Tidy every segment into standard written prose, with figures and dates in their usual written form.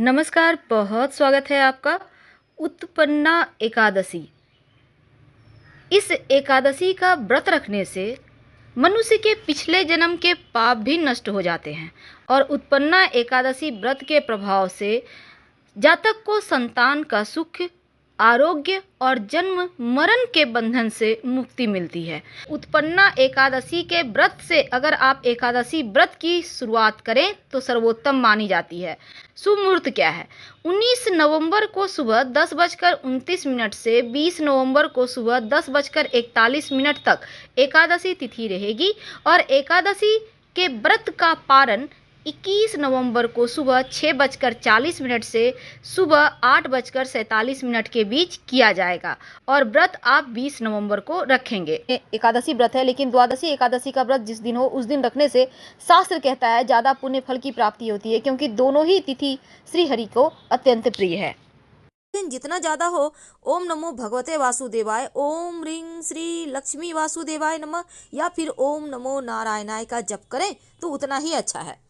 नमस्कार, बहुत स्वागत है आपका। उत्पन्ना एकादशी। इस एकादशी का व्रत रखने से मनुष्य के पिछले जन्म के पाप भी नष्ट हो जाते हैं और उत्पन्ना एकादशी व्रत के प्रभाव से जातक को संतान का सुख, आरोग्य और जन्म मरण के बंधन से मुक्ति मिलती है। उत्पन्ना एकादशी के व्रत से अगर आप एकादशी व्रत की शुरुआत करें तो सर्वोत्तम मानी जाती है। शुभ मुहूर्त क्या है? 19 नवंबर को सुबह 10:29 से 20 नवंबर को सुबह 10:41 तक एकादशी तिथि रहेगी और एकादशी के व्रत का पारण 21 नवंबर को सुबह 6:40 से सुबह 8:47 के बीच किया जाएगा और व्रत आप 20 नवंबर को रखेंगे। एकादशी व्रत है, लेकिन द्वादशी एकादशी का व्रत जिस दिन हो उस दिन रखने से शास्त्र कहता है ज़्यादा पुण्य फल की प्राप्ति होती है, क्योंकि दोनों ही तिथि श्री हरि को अत्यंत प्रिय है। दिन जितना ज़्यादा हो, ओम नमो भगवते वासुदेवाय, ओम ह्रीं श्री लक्ष्मी वासुदेवाय नमः या फिर ओम नमो नारायणाय का जप करें तो उतना ही अच्छा है।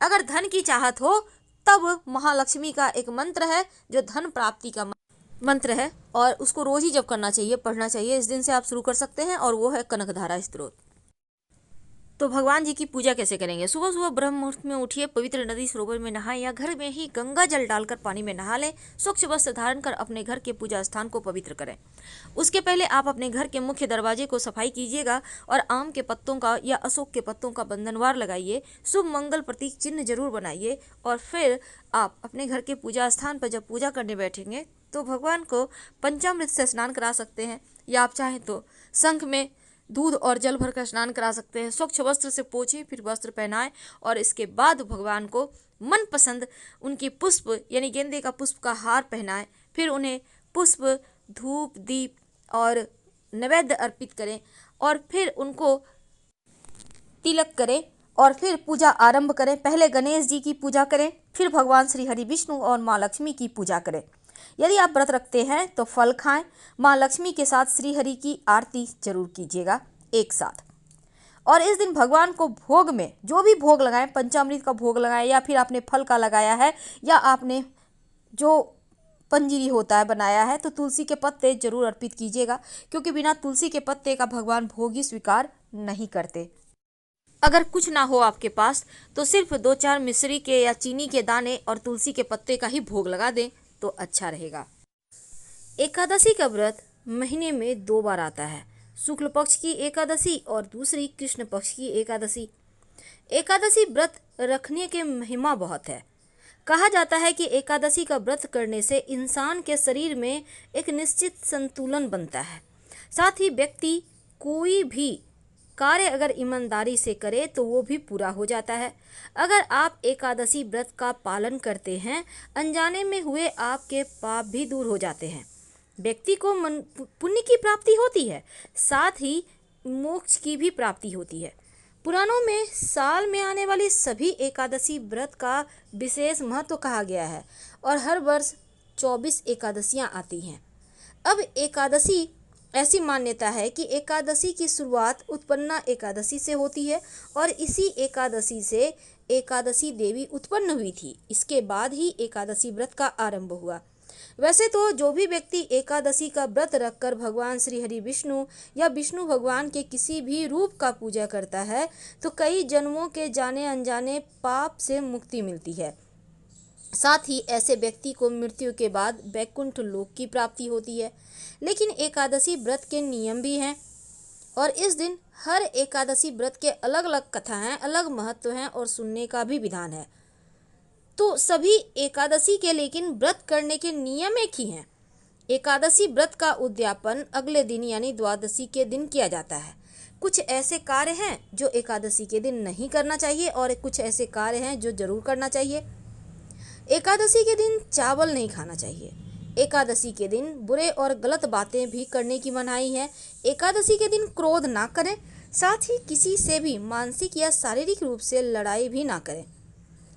अगर धन की चाहत हो तब महालक्ष्मी का एक मंत्र है जो धन प्राप्ति का मंत्र है और उसको रोज ही जप करना चाहिए, पढ़ना चाहिए। इस दिन से आप शुरू कर सकते हैं और वो है कनकधारा स्तोत्र। तो भगवान जी की पूजा कैसे करेंगे? सुबह सुबह ब्रह्म मुहूर्त में उठिए, पवित्र नदी सरोवर में नहाएं या घर में ही गंगा जल डालकर पानी में नहा लें। स्वच्छ वस्त्र धारण कर अपने घर के पूजा स्थान को पवित्र करें। उसके पहले आप अपने घर के मुख्य दरवाजे को सफाई कीजिएगा और आम के पत्तों का या अशोक के पत्तों का बंधनवार लगाइए। शुभ मंगल प्रतीक चिन्ह जरूर बनाइए और फिर आप अपने घर के पूजा स्थान पर जब पूजा करने बैठेंगे तो भगवान को पंचामृत से स्नान करा सकते हैं या आप चाहें तो शंख में दूध और जल भरकर स्नान करा सकते हैं। स्वच्छ वस्त्र से पोछें, फिर वस्त्र पहनाएं और इसके बाद भगवान को मनपसंद उनकी पुष्प यानी गेंदे का पुष्प का हार पहनाएं। फिर उन्हें पुष्प, धूप, दीप और नैवेद्य अर्पित करें और फिर उनको तिलक करें और फिर पूजा आरंभ करें। पहले गणेश जी की पूजा करें, फिर भगवान श्री हरि विष्णु और माँ लक्ष्मी की पूजा करें। यदि आप व्रत रखते हैं तो फल खाएं। माँ लक्ष्मी के साथ श्री हरि की आरती जरूर कीजिएगा एक साथ। और इस दिन भगवान को भोग में जो भी भोग लगाएं, पंचामृत का भोग लगाएं या फिर आपने फल का लगाया है या आपने जो पंजीरी होता है बनाया है तो तुलसी के पत्ते जरूर अर्पित कीजिएगा, क्योंकि बिना तुलसी के पत्ते का भगवान भोग ही स्वीकार नहीं करते। अगर कुछ ना हो आपके पास तो सिर्फ 2-4 मिश्री के या चीनी के दाने और तुलसी के पत्ते का ही भोग लगा दें तो अच्छा रहेगा। एकादशी का व्रत महीने में 2 बार आता है, शुक्ल पक्ष की एकादशी और दूसरी कृष्ण पक्ष की एकादशी। एकादशी व्रत रखने के महिमा बहुत है। कहा जाता है कि एकादशी का व्रत करने से इंसान के शरीर में एक निश्चित संतुलन बनता है। साथ ही व्यक्ति कोई भी कार्य अगर ईमानदारी से करे तो वो भी पूरा हो जाता है। अगर आप एकादशी व्रत का पालन करते हैं, अनजाने में हुए आपके पाप भी दूर हो जाते हैं। व्यक्ति को पुण्य की प्राप्ति होती है, साथ ही मोक्ष की भी प्राप्ति होती है। पुराणों में साल में आने वाली सभी एकादशी व्रत का विशेष महत्व कहा गया है और हर वर्ष 24 एकादशियां आती हैं। अब एकादशी ऐसी मान्यता है कि एकादशी की शुरुआत उत्पन्ना एकादशी से होती है और इसी एकादशी से एकादशी देवी उत्पन्न हुई थी। इसके बाद ही एकादशी व्रत का आरंभ हुआ। वैसे तो जो भी व्यक्ति एकादशी का व्रत रखकर भगवान श्री हरि विष्णु या विष्णु भगवान के किसी भी रूप का पूजा करता है तो कई जन्मों के जाने अनजाने पाप से मुक्ति मिलती है। साथ ही ऐसे व्यक्ति को मृत्यु के बाद वैकुंठ लोक की प्राप्ति होती है। लेकिन एकादशी व्रत के नियम भी हैं और इस दिन हर एकादशी व्रत के अलग अलग कथा हैं, अलग महत्व हैं और सुनने का भी विधान है। तो सभी एकादशी के लेकिन व्रत करने के नियम एक ही हैं। एकादशी व्रत का उद्यापन अगले दिन यानी द्वादशी के दिन किया जाता है। कुछ ऐसे कार्य हैं जो एकादशी के दिन नहीं करना चाहिए और कुछ ऐसे कार्य हैं जो जरूर करना चाहिए। एकादशी के दिन चावल नहीं खाना चाहिए। एकादशी के दिन बुरे और गलत बातें भी करने की मनाही है। एकादशी के दिन क्रोध ना करें, साथ ही किसी से भी मानसिक या शारीरिक रूप से लड़ाई भी ना करें।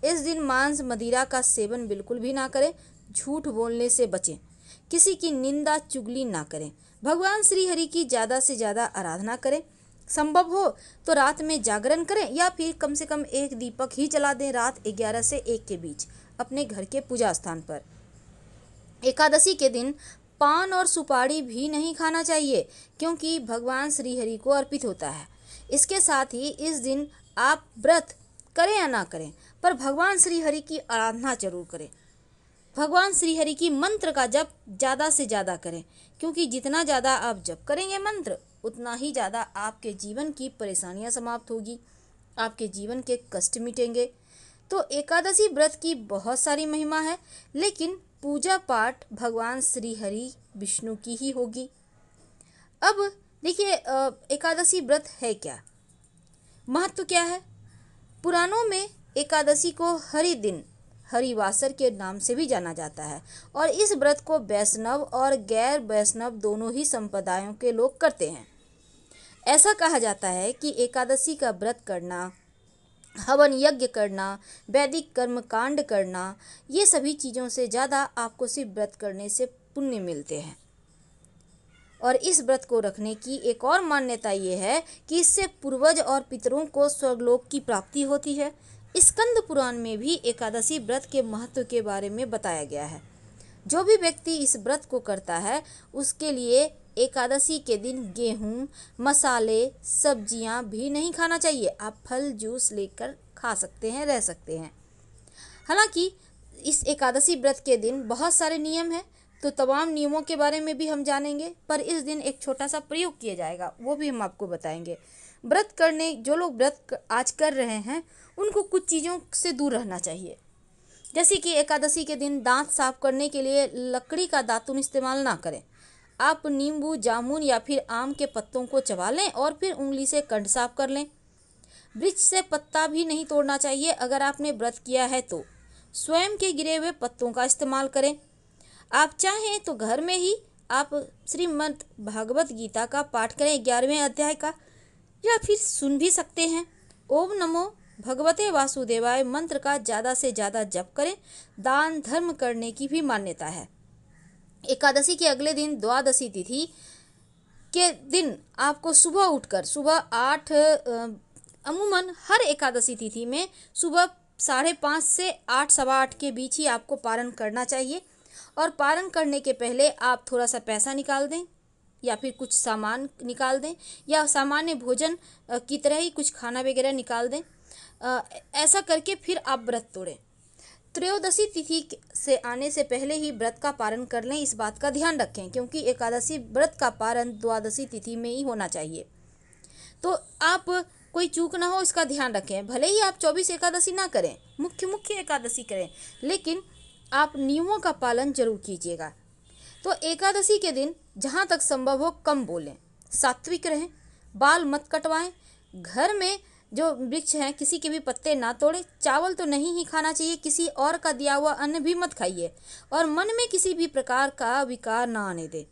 इस दिन मांस मदिरा का सेवन बिल्कुल भी ना करें। झूठ बोलने से बचें। किसी की निंदा चुगली ना करें। भगवान श्री हरि की ज़्यादा से ज़्यादा आराधना करें। संभव हो तो रात में जागरण करें या फिर कम से कम एक दीपक ही जला दें रात 11 से 1 के बीच। अपने घर के पूजा स्थान पर। एकादशी के दिन पान और सुपारी भी नहीं खाना चाहिए, क्योंकि भगवान श्री हरि को अर्पित होता है। इसके साथ ही इस दिन आप व्रत करें या ना करें, पर भगवान श्री हरि की आराधना जरूर करें। भगवान श्री हरि की मंत्र का जप ज़्यादा से ज़्यादा करें, क्योंकि जितना ज़्यादा आप जप करेंगे मंत्र, उतना ही ज़्यादा आपके जीवन की परेशानियां समाप्त होगी, आपके जीवन के कष्ट मिटेंगे। तो एकादशी व्रत की बहुत सारी महिमा है, लेकिन पूजा पाठ भगवान श्री हरि विष्णु की ही होगी। अब देखिए, एकादशी व्रत है क्या, महत्व क्या है। पुराणों में एकादशी को हरि दिन, हरिवासर के नाम से भी जाना जाता है, और इस व्रत को वैष्णव और गैर वैष्णव दोनों ही संप्रदायों के लोग करते हैं। ऐसा कहा जाता है कि एकादशी का व्रत करना, हवन यज्ञ करना, वैदिक कर्म कांड करना, ये सभी चीज़ों से ज़्यादा आपको सिर्फ व्रत करने से पुण्य मिलते हैं। और इस व्रत को रखने की एक और मान्यता ये है कि इससे पूर्वज और पितरों को स्वर्गलोक की प्राप्ति होती है। स्कंद पुराण में भी एकादशी व्रत के महत्व के बारे में बताया गया है। जो भी व्यक्ति इस व्रत को करता है, उसके लिए एकादशी के दिन गेहूं, मसाले, सब्जियां भी नहीं खाना चाहिए। आप फल जूस लेकर खा सकते हैं, रह सकते हैं। हालांकि इस एकादशी व्रत के दिन बहुत सारे नियम हैं, तो तमाम नियमों के बारे में भी हम जानेंगे, पर इस दिन एक छोटा सा प्रयोग किया जाएगा, वो भी हम आपको बताएंगे। व्रत करने जो लोग व्रत आज कर रहे हैं, उनको कुछ चीज़ों से दूर रहना चाहिए। जैसे कि एकादशी के दिन दांत साफ करने के लिए लकड़ी का दातुन इस्तेमाल ना करें। आप नींबू, जामुन या फिर आम के पत्तों को चबा लें और फिर उंगली से कंठ साफ कर लें। वृक्ष से पत्ता भी नहीं तोड़ना चाहिए। अगर आपने व्रत किया है तो स्वयं के गिरे हुए पत्तों का इस्तेमाल करें। आप चाहें तो घर में ही आप श्रीमद् भागवत गीता का पाठ करें, 11वें अध्याय का, या फिर सुन भी सकते हैं। ओम नमो भगवते वासुदेवाय मंत्र का ज़्यादा से ज़्यादा जप करें। दान धर्म करने की भी मान्यता है। एकादशी के अगले दिन द्वादशी तिथि के दिन आपको सुबह उठकर सुबह 8 अमूमन हर एकादशी तिथि में सुबह 5:30 से 8, सवा 8 के बीच ही आपको पारण करना चाहिए। और पारण करने के पहले आप थोड़ा सा पैसा निकाल दें, या फिर कुछ सामान निकाल दें, या सामान्य भोजन की तरह ही कुछ खाना वगैरह निकाल दें। ऐसा करके फिर आप व्रत तोड़ें। त्रयोदशी तिथि से आने से पहले ही व्रत का पारण कर लें, इस बात का ध्यान रखें, क्योंकि एकादशी व्रत का पारण द्वादशी तिथि में ही होना चाहिए। तो आप कोई चूक ना हो, इसका ध्यान रखें। भले ही आप 24 एकादशी ना करें, मुख्य एकादशी करें, लेकिन आप नियमों का पालन जरूर कीजिएगा। तो एकादशी के दिन जहाँ तक संभव हो कम बोलें, सात्विक रहें, बाल मत कटवाएं, घर में जो वृक्ष हैं किसी के भी पत्ते ना तोड़ें, चावल तो नहीं ही खाना चाहिए, किसी और का दिया हुआ अन्न भी मत खाइए, और मन में किसी भी प्रकार का विकार ना आने दें।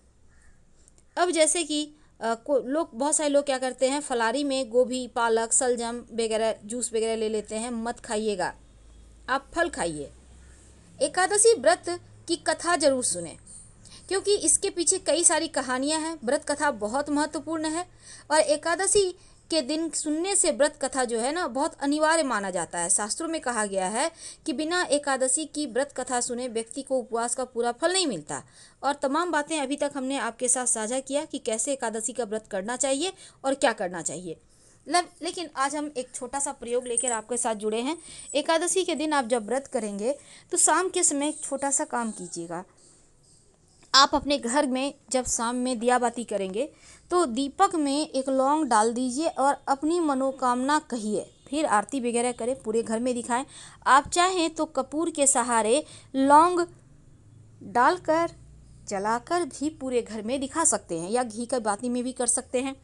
अब जैसे कि बहुत सारे लोग क्या करते हैं, फलारी में गोभी, पालक, सलजम वगैरह जूस वगैरह ले लेते हैं। मत खाइएगा, आप फल खाइए। एकादशी व्रत की कथा जरूर सुने, क्योंकि इसके पीछे कई सारी कहानियां हैं। व्रत कथा बहुत महत्वपूर्ण है, और एकादशी के दिन सुनने से व्रत कथा जो है ना, बहुत अनिवार्य माना जाता है। शास्त्रों में कहा गया है कि बिना एकादशी की व्रत कथा सुने व्यक्ति को उपवास का पूरा फल नहीं मिलता। और तमाम बातें अभी तक हमने आपके साथ साझा किया कि कैसे एकादशी का व्रत करना चाहिए और क्या करना चाहिए। लेकिन आज हम एक छोटा सा प्रयोग लेकर आपके साथ जुड़े हैं। एकादशी के दिन आप जब व्रत करेंगे तो शाम के समय एक छोटा सा काम कीजिएगा। आप अपने घर में जब शाम में दिया बाती करेंगे तो दीपक में एक लौंग डाल दीजिए और अपनी मनोकामना कहिए, फिर आरती वगैरह करें, पूरे घर में दिखाएं। आप चाहें तो कपूर के सहारे लौंग डालकर जलाकर भी पूरे घर में दिखा सकते हैं, या घी का बाती में भी कर सकते हैं।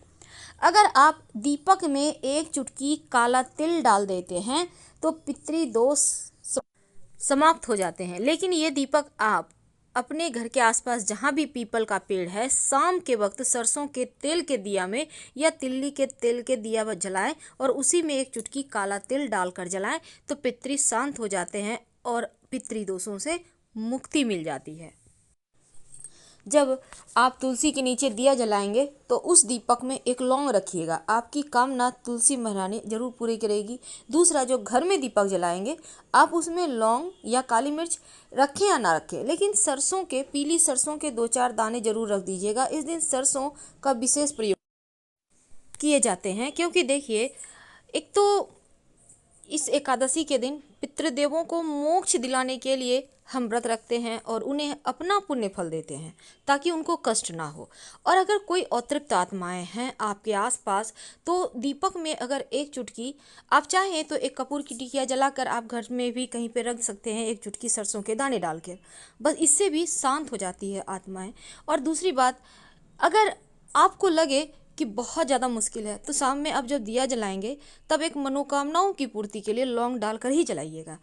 अगर आप दीपक में एक चुटकी काला तिल डाल देते हैं तो पितृदोष समाप्त हो जाते हैं। लेकिन ये दीपक आप अपने घर के आसपास जहाँ भी पीपल का पेड़ है, शाम के वक्त सरसों के तेल के दिया में या तिल्ली के तेल के दिया में जलाएं, और उसी में एक चुटकी काला तिल डालकर जलाएं, तो पितृ शांत हो जाते हैं और पितृदोषों से मुक्ति मिल जाती है। जब आप तुलसी के नीचे दिया जलाएंगे तो उस दीपक में एक लौंग रखिएगा, आपकी कामना तुलसी महारानी जरूर पूरी करेगी। दूसरा, जो घर में दीपक जलाएंगे आप उसमें लौंग या काली मिर्च रखें या ना रखें, लेकिन सरसों के, पीली सरसों के 2-4 दाने जरूर रख दीजिएगा। इस दिन सरसों का विशेष प्रयोग किए जाते हैं, क्योंकि देखिए, एक तो इस एकादशी के दिन पितृदेवों को मोक्ष दिलाने के लिए हम व्रत रखते हैं और उन्हें अपना पुण्य फल देते हैं ताकि उनको कष्ट ना हो। और अगर कोई अतृप्त आत्माएं हैं आपके आसपास तो दीपक में अगर एक चुटकी, आप चाहें तो एक कपूर की टिकिया जलाकर आप घर में भी कहीं पे रख सकते हैं, एक चुटकी सरसों के दाने डाल के, बस इससे भी शांत हो जाती है आत्माएं। और दूसरी बात, अगर आपको लगे कि बहुत ज़्यादा मुश्किल है तो शाम में आप जब दिया जलाएंगे तब एक मनोकामनाओं की पूर्ति के लिए लौंग डालकर ही जलाइएगा।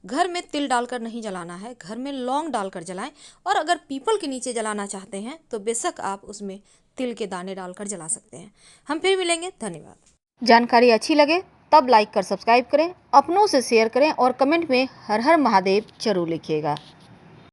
घर में तिल डालकर नहीं जलाना है, घर में लौंग डालकर जलाएं। और अगर पीपल के नीचे जलाना चाहते हैं तो बेशक आप उसमें तिल के दाने डालकर जला सकते हैं। हम फिर मिलेंगे, धन्यवाद। जानकारी अच्छी लगे तब लाइक कर सब्सक्राइब करें, अपनों से शेयर करें और कमेंट में हर हर महादेव जरूर लिखिएगा।